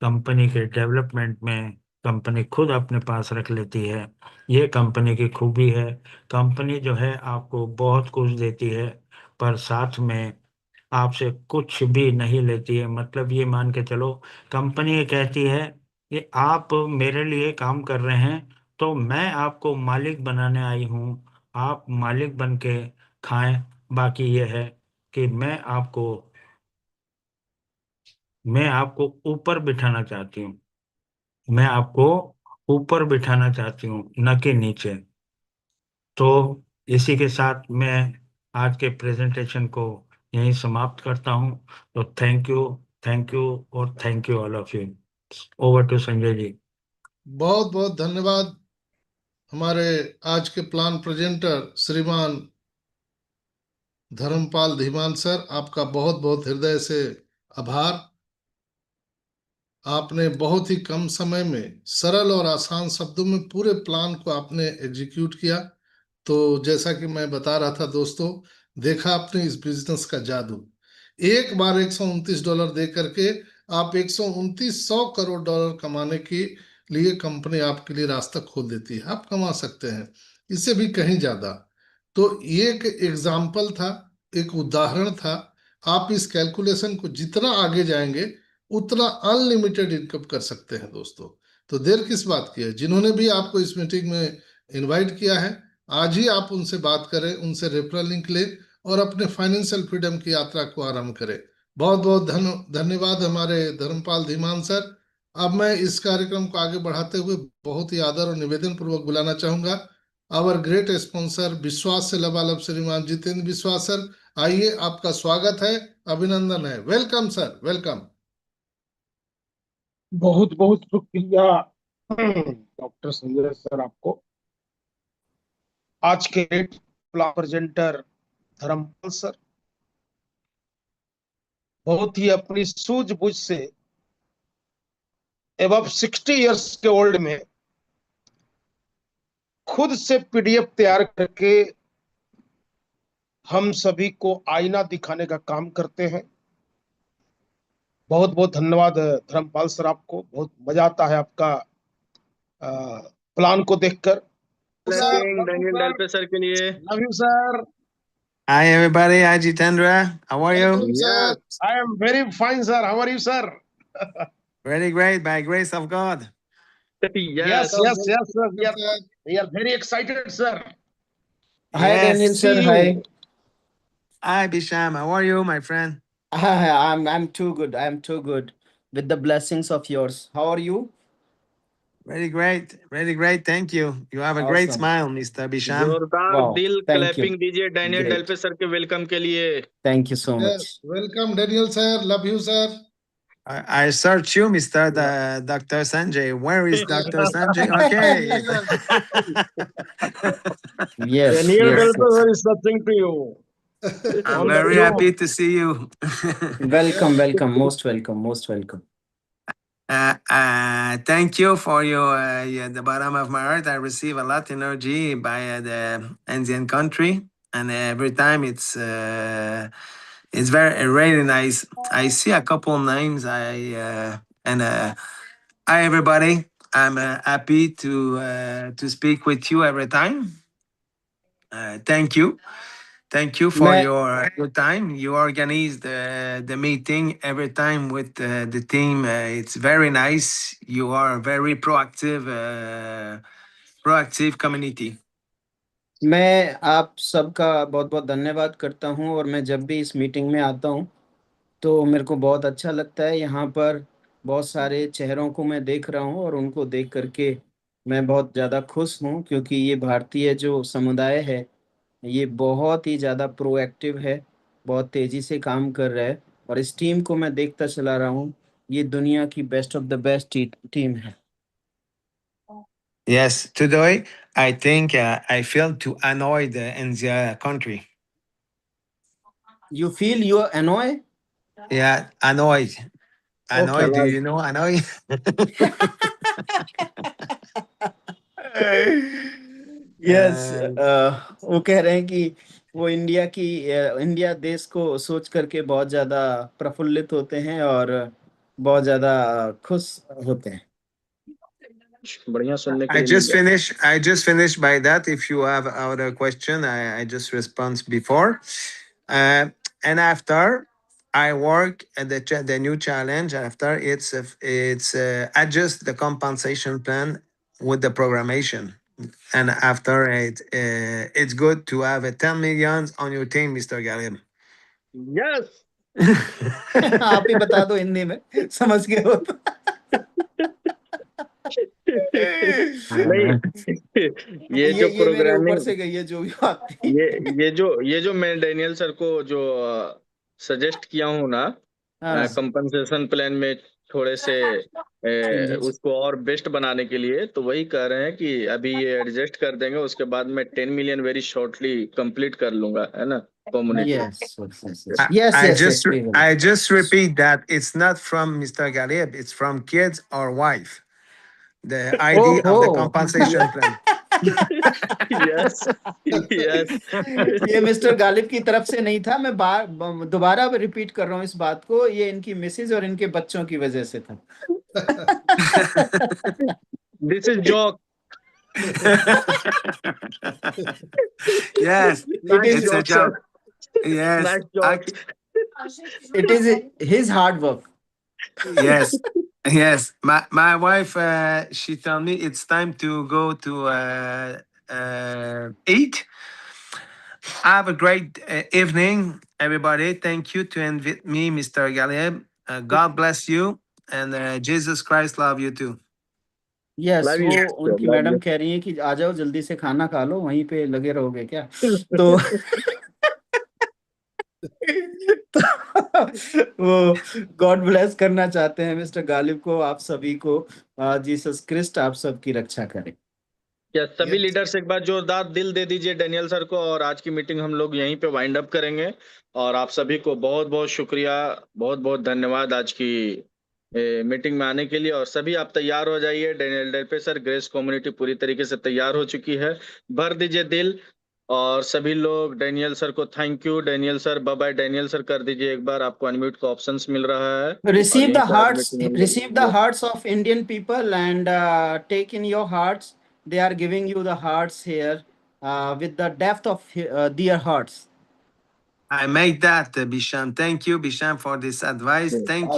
कंपनी के डेवलपमेंट में कंपनी खुद अपने पास रख लेती है। ये कंपनी की खूबी है। कंपनी जो है आपको बहुत कुछ देती है, पर साथ में आपसे कुछ भी नहीं लेती है। मतलब ये मान के चलो, कंपनी ये कहती है कि आप मेरे लिए काम कर रहे हैं, तो मैं आपको मालिक बनाने आई हूँ, आप मालिक बन के खाएं। बाकी ये है कि मैं आपको ऊपर बिठाना चाहती हूँ, मैं आपको ऊपर बिठाना चाहती हूँ, न कि नीचे। तो इसी के साथ मैं आज के प्रेजेंटेशन को यहीं समाप्त करता हूँ। तो थैंक यू, थैंक यू, और thank you all of you. Over to Sanjay ji. बहुत बहुत धन्यवाद हमारे आज के प्लान प्रेजेंटर श्रीमान धर्मपाल धीमान सर, आपका बहुत बहुत हृदय से आभार। आपने बहुत ही कम समय में सरल और आसान शब्दों में पूरे प्लान को आपने एग्जीक्यूट किया। तो जैसा कि मैं बता रहा था दोस्तों, देखा आपने इस बिजनेस का जादू। एक बार 129 डॉलर दे करके आप 129 करोड़ डॉलर कमाने के लिए कंपनी आपके लिए रास्ता खोल देती है। आप कमा सकते हैं इससे भी कहीं ज्यादा। तो ये एक एग्जाम्पल था, एक उदाहरण था। आप इस कैलकुलेशन को जितना आगे जाएंगे उतना अनलिमिटेड इनकम कर सकते हैं दोस्तों। तो देर किस बात की है? जिन्होंने भी आपको इस मीटिंग में इनवाइट किया है, आज ही आप उनसे बात करें, उनसे रेफरल लिंक लें और अपने फाइनेंशियल फ्रीडम की यात्रा को आरंभ करें। बहुत बहुत धन्यवाद हमारे धर्मपाल धीमान सर। अब मैं इस कार्यक्रम को आगे बढ़ाते हुए बहुत ही आदर और निवेदन पूर्वक बुलाना चाहूंगा आवर ग्रेट स्पॉन्सर विश्वास से लबालब श्रीमान जितेंद्र विश्वास सर। आइए, आपका स्वागत है, अभिनंदन है। Welcome sir, welcome. बहुत बहुत शुक्रिया डॉक्टर संजय सर आपको। आज के प्रेजेंटर धर्मपाल सर बहुत ही अपनी सूझबूझ से एबव 60 इयर्स के ओल्ड में खुद से पीडीएफ तैयार करके हम सभी को आईना दिखाने का काम करते हैं। बहुत बहुत धन्यवाद धर्मपाल सर आपको। बहुत मजा आता है आपका प्लान को देखकर। डैनियल डल्पे सर के लिए love you sir. Hi, everybody. Hi, Jitendra. How are you? Welcome sir. I am very fine sir. How are you sir? Very great, by grace of God. Yes, yes yes, yes, sir. Sir. We are very excited, sir. Hi, Yes. Daniel sir. See you. Hi. Hi, Bisham. How are you, my friend? Hi, I'm too good. I'm too good. With the blessings of yours. How are you? Very great. Very great. Thank you. You have a great Awesome. smile, Mr. Bisham. जोरदार Wow. दिल Thank clapping you. दीजिए Daniel Great. डल्पे sir के welcome के लिए। Thank you so Yes, much. welcome Daniel sir. Love you sir. I search you, Mr. Dr. Sanjay. Where is Dr. Sanjay? Okay. Yes, Daniel yes, Delper yes. is nothing to you. I'm On the very Zoom. happy to see you. Welcome, welcome. Most welcome. Most welcome. Thank you for your the bottom of my heart. I receive a lot energy by the Indian country, and every time it's very really nice. I see a couple names. Hi everybody. I'm happy to speak with you every time. Thank you. Thank you for मैं your time. You organize the meeting every time with the team. It's very nice. You are very proactive community. मैं आप सबका बहुत बहुत धन्यवाद करता हूं और मैं जब भी इस मीटिंग में आता हूं तो मेरे को बहुत अच्छा लगता है। यहाँ पर बहुत सारे चेहरों को मैं देख रहा हूँ और उनको देख करके मैं बहुत ज़्यादा खुश हूँ, क्योंकि ये भारतीय जो समुदाय है ये बहुत ही ज़्यादा प्रोएक्टिव है, बहुत तेज़ी से काम कर रहा है और इस टीम को मैं देखता चला रहा हूँ। ये दुनिया की best of the best team है। Yes, today I think I feel to annoy in the country. You feel you are annoyed? Yeah, annoyed. Annoyed. Okay. Do you know annoyed? Yes, वो कह रहे हैं कि वो इंडिया देश को सोच करके बहुत ज्यादा प्रफुल्लित होते हैं और बहुत ज्यादा खुश होते हैं। बढ़िया सुनने के I लिए just मिल गया। finished. I just finished by that. If you have other question, I just respond before, and after I work at the new challenge. After it's adjust the compensation plan with the programmation, and after it's good to have a 10 millions on your team, Mr. Galib. Yes आप ही बता दो हिंदी में, समझ गए हो तो। नहीं ये जो ये मेरे ऊपर प्रोग्रामिंग से गई है जो भी बात थी। ये जो मैं डैनियल सर को जो सजेस्ट किया हूँ ना हाँ कंपनसेशन प्लान में थोड़े से Changes. उसको और बेस्ट बनाने के लिए, तो वही कह रहे हैं कि अभी ये एडजस्ट कर देंगे, उसके बाद मैं 10 मिलियन वेरी शॉर्टली कंप्लीट कर लूंगा, है ना community. I just repeat that it's not from Mr. Galib. It's from kids or wife. The ID of the compensation plan. Yes yes ये मिस्टर गालिब की तरफ से नहीं था। मैं दोबारा रिपीट कर रहा हूँ इस बात को, ये इनकी मिसेज और इनके बच्चों की वजह से था। This is joke. Yes, it's a joke. Yes, nice joke. It is his hard work. yes. Yes, my wife, she told me it's time to go to eat. Have a great evening, everybody. Thank you to invite me, Mr. Galeb. God bless you, and Jesus Christ love you too. Yes, Love वो you. उनकी Love madam you. कह रही है कि आ जाओ जल्दी से खाना खा लो, वहीं पे लगे रहोगे क्या? तो तो वो गॉड ब्लेस करना चाहते हैं मिस्टर गालिब को, आप सभी को। जीसस क्रिस्ट आप सबकी रक्षा करे। क्या सभी Yes. लीडर्स एक बार जोरदार दिल दे दीजिए डेनियल सर को, और आज की मीटिंग हम लोग यहीं पे वाइंड अप करेंगे। और आप सभी को बहुत बहुत शुक्रिया, बहुत बहुत धन्यवाद आज की मीटिंग में आने के लिए। और सभी आप तैयार हो जाइए, डेनियल डे पे सर, ग्रेस कम्युनिटी पूरी तरीके से तैयार हो चुकी है, भर दीजिए दिल। और सभी लोग डेनियल सर को thank you, Daniel sir bye bye, Daniel sir कर दीजिए एक बार, आपको अनम्यूट का ऑप्शंस मिल रहा है। और Receive यहीं the पे आज hearts, मीटिंग हम receive the लोग hearts of Indian people and take in your hearts. They are giving you the hearts here with the depth of their hearts. I make that, Bisham. Thank you, Bisham, for this advice. Thank you.